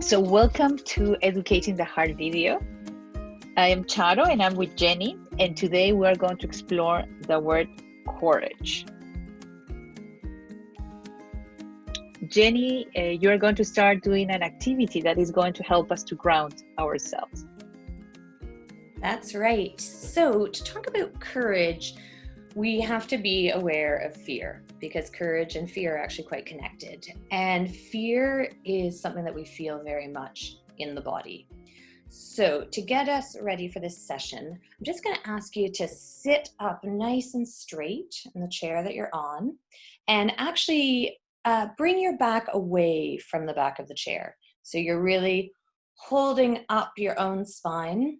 So welcome to Educating the Heart video. I am Charo and I'm with Jenny, and today we are going to explore the word courage. Jenny, you're going to start doing an activity that is going to help us to ground ourselves. That's right. So to talk about courage, we have to be aware of fear because courage and fear are actually quite connected. And fear is something that we feel very much in the body. So to get us ready for this session, I'm just going to ask you to sit up nice and straight in the chair that you're on and actually bring your back away from the back of the chair. So you're really holding up your own spine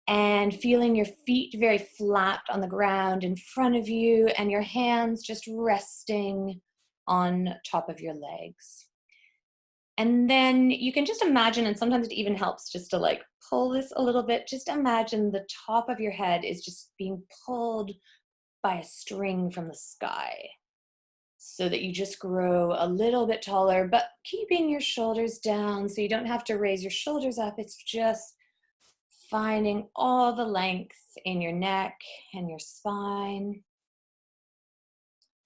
and feeling your feet very flat on the ground in front of you and your hands just resting on top of your legs. And then you can just imagine, and sometimes it even helps just to like pull this a little bit, just imagine the top of your head is just being pulled by a string from the sky so that you just grow a little bit taller, but keeping your shoulders down so you don't have to raise your shoulders up. It's just finding all the length in your neck and your spine.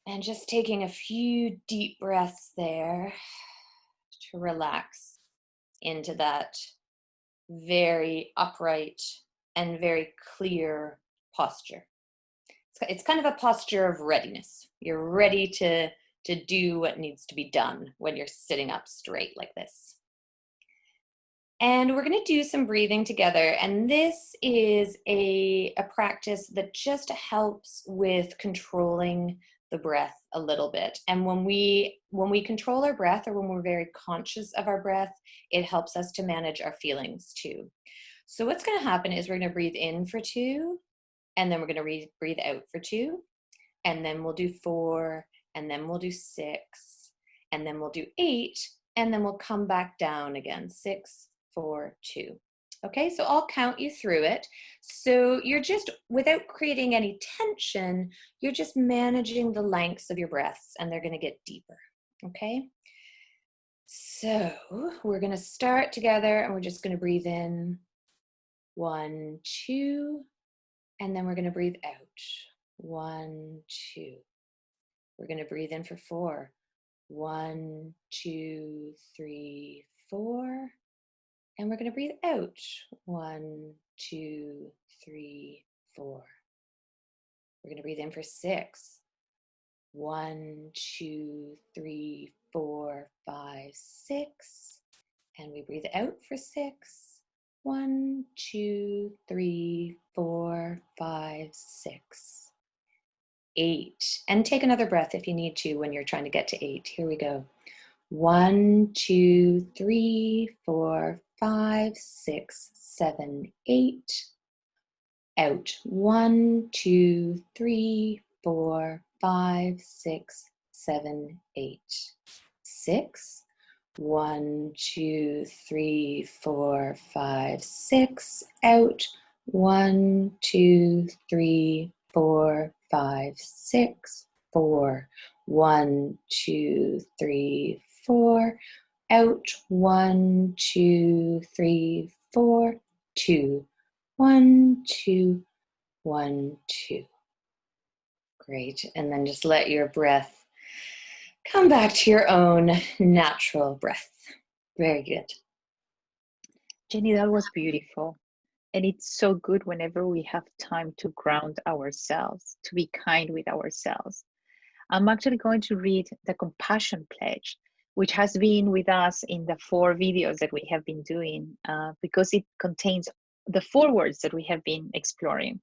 And just taking a few deep breaths there to relax into that very upright and very clear posture. It's kind of a posture of readiness. You're ready to do what needs to be done when you're sitting up straight like this. And we're going to do some breathing together. And this is a practice that just helps with controlling the breath a little bit. And when we control our breath, or when we're very conscious of our breath, it helps us to manage our feelings too. So what's going to happen is we're going to breathe in for 2, and then we're going to breathe out for 2, and then we'll do 4, and then we'll do 6, and then we'll do 8, and then we'll come back down again. 6, 4, 2. Okay, so I'll count you through it. So you're just, without creating any tension, you're just managing the lengths of your breaths, and they're going to get deeper. Okay, so we're going to start together, and we're just going to breathe in 1, 2, and then we're going to breathe out 1, 2. We're going to breathe in for 4. 1, 2, 3, 4. And we're going to breathe out 1, 2, 3, 4. We're going to breathe in for 6. 1, 2, 3, 4, 5, 6. And we breathe out for 6. 1, 2, 3, 4, 5, 6. 8. And take another breath if you need to when you're trying to get to 8. Here we go. 1, 2, 3, 4, 5, 6, 7, 8. Out. 1, 2, 3, 4, 5, 6, 7, 8. 6. 1, 2, 3, 4, 5, 6. Out. 1, 2, 3, 4, 5, 6. 4. 1, 2, 3, 4. Out. 1, 2, 3, 4. 2. 1, 2, 1, 2. Great. And then just let your breath come back to your own natural breath. Very good. Jenny, that was beautiful. And it's so good whenever we have time to ground ourselves, to be kind with ourselves. I'm actually going to read the compassion pledge, which has been with us in the 4 videos that we have been doing, because it contains the 4 words that we have been exploring.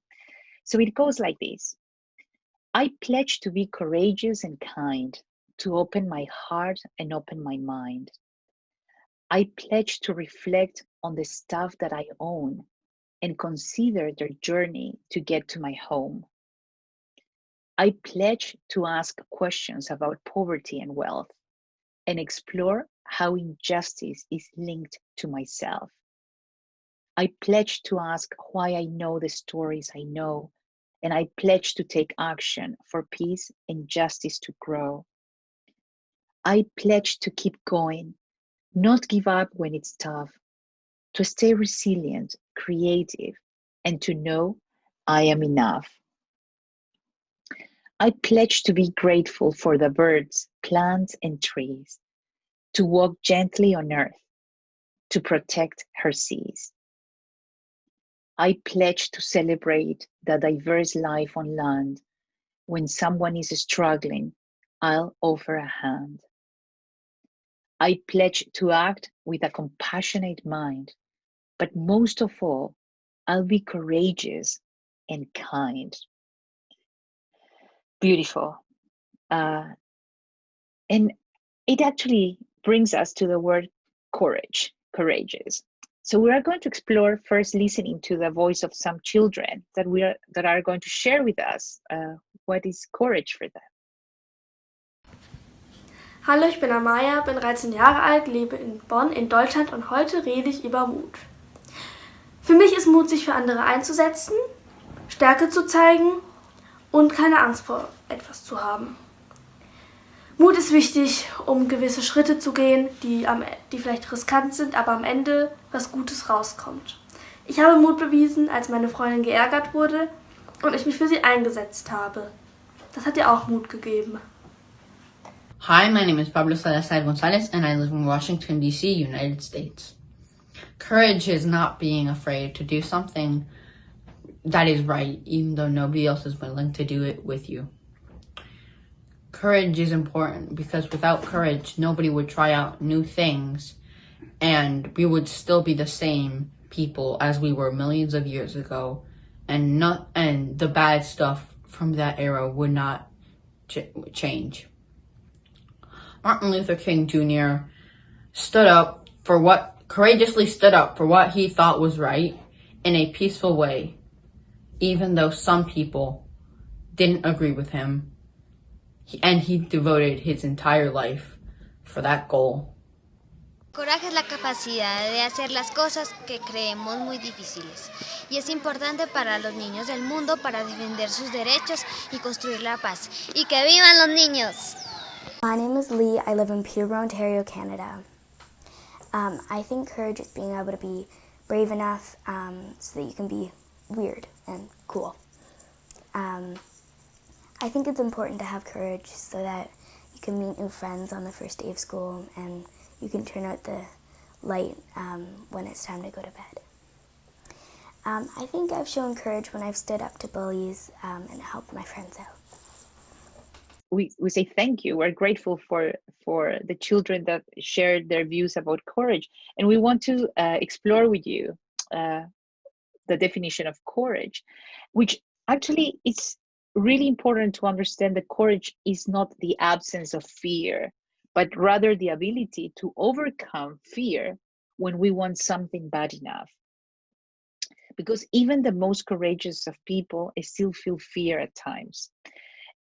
So it goes like this. I pledge to be courageous and kind, to open my heart and open my mind. I pledge to reflect on the stuff that I own and consider their journey to get to my home. I pledge to ask questions about poverty and wealth and explore how injustice is linked to myself. I pledge to ask why I know the stories I know, and I pledge to take action for peace and justice to grow. I pledge to keep going, not give up when it's tough, to stay resilient, creative, and to know I am enough. I pledge to be grateful for the birds, plants, and trees, to walk gently on earth, to protect her seas. I pledge to celebrate the diverse life on land. When someone is struggling, I'll offer a hand. I pledge to act with a compassionate mind, but most of all, I'll be courageous and kind. Beautiful. And it actually brings us to the word courage, courageous. So we are going to explore first listening to the voice of some children that are going to share with us what is courage for them. Hallo, ich bin Amaya, bin 13 Jahre alt, lebe in Bonn in Deutschland und heute rede ich über Mut. Für mich ist Mut, sich für andere einzusetzen, Stärke zu zeigen und keine Angst vor etwas zu haben. Mut ist wichtig, um gewisse Schritte zu gehen, die vielleicht riskant sind, aber am Ende was Gutes rauskommt. Ich habe Mut bewiesen, als meine Freundin geärgert wurde und ich mich für sie eingesetzt habe. Das hat ihr auch Mut gegeben. Hi, my name is Pablo Salazar Gonzalez, and I live in Washington, D.C., United States. Courage is not being afraid to do something that is right, even though nobody else is willing to do it with you. Courage is important because without courage, nobody would try out new things, and we would still be the same people as we were millions of years ago, and the bad stuff from that era would not change. Martin Luther King Jr. courageously stood up for what he thought was right in a peaceful way, even though some people didn't agree with him, and he devoted his entire life for that goal. Coraje es la capacidad de hacer las cosas que creemos muy difíciles y es importante para los niños del mundo para defender sus derechos y construir la paz. ¡Y que vivan los niños! My name is Lee. I live in Peterborough, Ontario, Canada. I think courage is being able to be brave enough so that you can be weird and cool. I think it's important to have courage so that you can meet new friends on the first day of school and you can turn out the light when it's time to go to bed. I think I've shown courage when I've stood up to bullies and helped my friends out. We say thank you. We're grateful for the children that shared their views about courage, and we want to explore with you the definition of courage, which actually is really important to understand that courage is not the absence of fear, but rather the ability to overcome fear when we want something bad enough. Because even the most courageous of people still feel fear at times.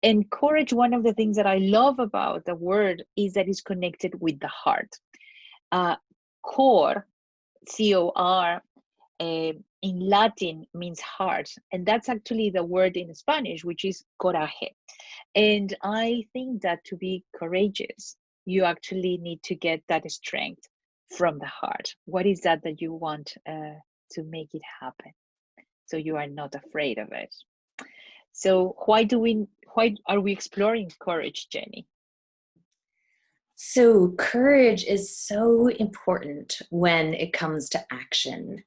And courage, one of the things that I love about the word is that it's connected with the heart. Cor, C-O-R, in Latin means heart. And that's actually the word in Spanish, which is coraje. And I think that to be courageous, you actually need to get that strength from the heart. What is that you want to make it happen? So you are not afraid of it. So why are we exploring courage, Jenny? So courage is so important when it comes to action.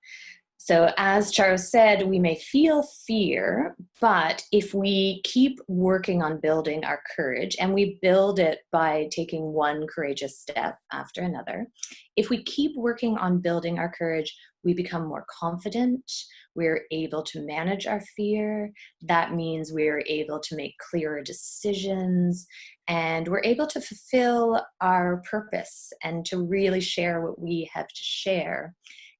So as Charo said, we may feel fear, but if we keep working on building our courage, and we build it by taking one courageous step after another, if we keep working on building our courage, we become more confident, we're able to manage our fear. That means we're able to make clearer decisions, and we're able to fulfill our purpose and to really share what we have to share.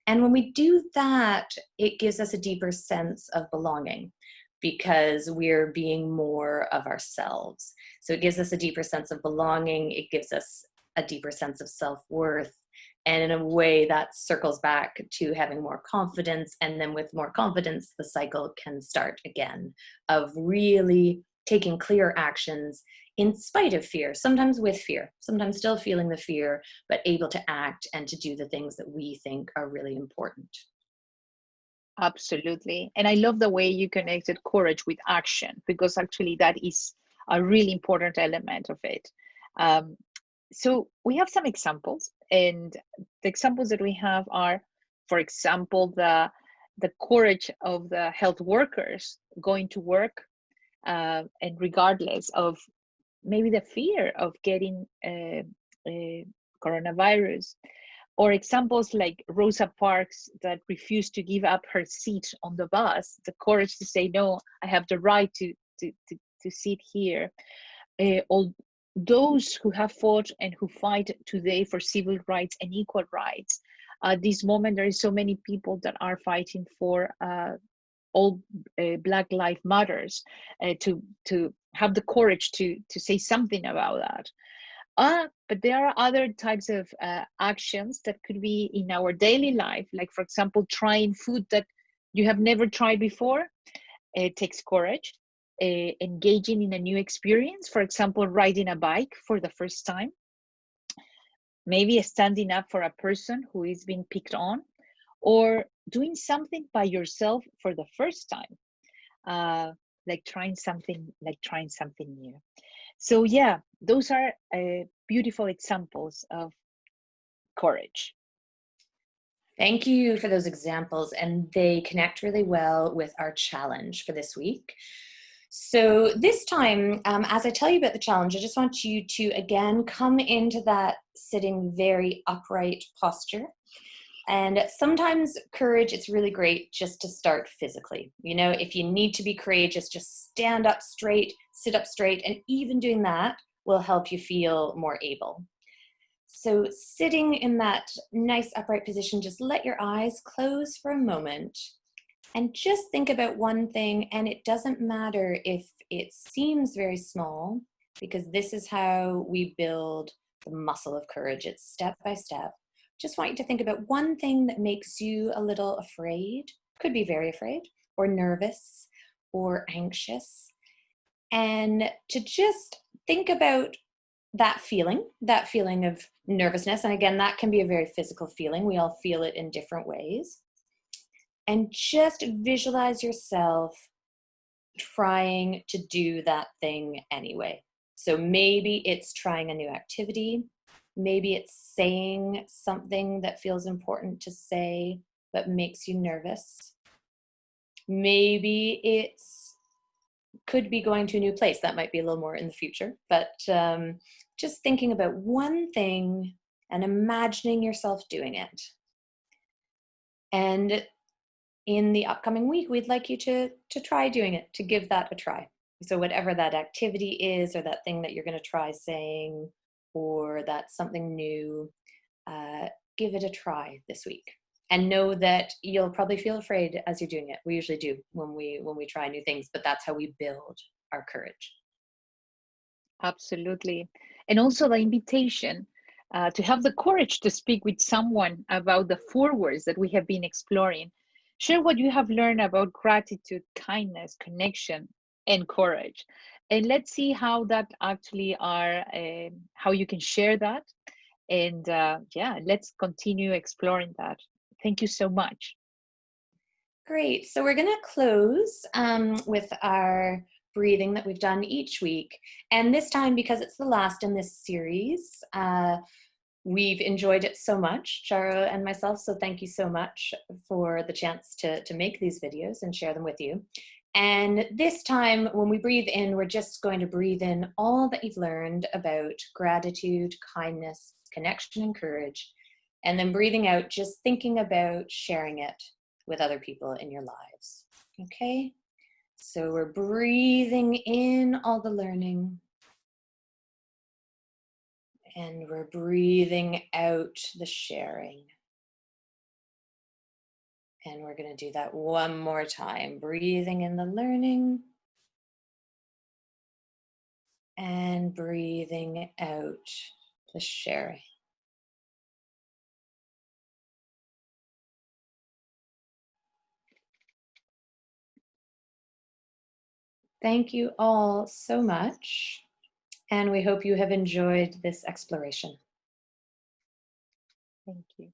And when we do that, it gives us a deeper sense of belonging because we're being more of ourselves. So it gives us a deeper sense of belonging. It gives us a deeper sense of self-worth. And in a way that circles back to having more confidence. And then with more confidence, the cycle can start again of really taking clear actions in spite of fear, sometimes with fear, sometimes still feeling the fear, but able to act and to do the things that we think are really important. Absolutely. And I love the way you connected courage with action, because actually that is a really important element of it. Um, so we have some examples, and the examples that we have are, for example, the courage of the health workers going to work, and regardless of maybe the fear of getting coronavirus, or examples like Rosa Parks that refused to give up her seat on the bus, the courage to say, no, I have the right to sit here. All those who have fought and who fight today for civil rights and equal rights. At this moment, there is so many people that are fighting for all Black Lives Matters, to have the courage to say something about that. But there are other types of actions that could be in our daily life, like, for example, trying food that you have never tried before. It takes courage. Engaging in a new experience, for example, riding a bike for the first time, maybe standing up for a person who is being picked on, or doing something by yourself for the first time, like trying something new. So yeah, those are beautiful examples of courage. Thank you for those examples, and they connect really well with our challenge for this week. So this time, as I tell you about the challenge, I just want you to, again, come into that sitting very upright posture. And sometimes courage, it's really great just to start physically. You know, if you need to be courageous, just stand up straight, sit up straight, and even doing that will help you feel more able. So sitting in that nice upright position, just let your eyes close for a moment and just think about one thing. And it doesn't matter if it seems very small, because this is how we build the muscle of courage. It's step by step. Just want you to think about one thing that makes you a little afraid, could be very afraid, or nervous, or anxious. And to just think about that feeling of nervousness. And again, that can be a very physical feeling. We all feel it in different ways. And just visualize yourself trying to do that thing anyway. So maybe it's trying a new activity. Maybe it's saying something that feels important to say but makes you nervous. Maybe it's could be going to a new place. That might be a little more in the future, but just thinking about one thing and imagining yourself doing it. And in the upcoming week, we'd like you to try doing it, to give that a try. So whatever that activity is, or that thing that you're going to try saying, or that's something new, give it a try this week. And know that you'll probably feel afraid as you're doing it. We usually do when we try new things, but that's how we build our courage. Absolutely. And also the invitation to have the courage to speak with someone about the 4 words that we have been exploring. Share what you have learned about gratitude, kindness, connection, and courage. And let's see how that actually are, how you can share that. And yeah, let's continue exploring that. Thank you so much. Great. So we're going to close with our breathing that we've done each week. And this time, because it's the last in this series, we've enjoyed it so much, Charo and myself. So thank you so much for the chance to make these videos and share them with you. And this time, when we breathe in, we're just going to breathe in all that you've learned about gratitude, kindness, connection, and courage. And then breathing out, just thinking about sharing it with other people in your lives. Okay? So we're breathing in all the learning. And we're breathing out the sharing. And we're going to do that one more time. Breathing in the learning. And breathing out the sharing. Thank you all so much, and we hope you have enjoyed this exploration. Thank you.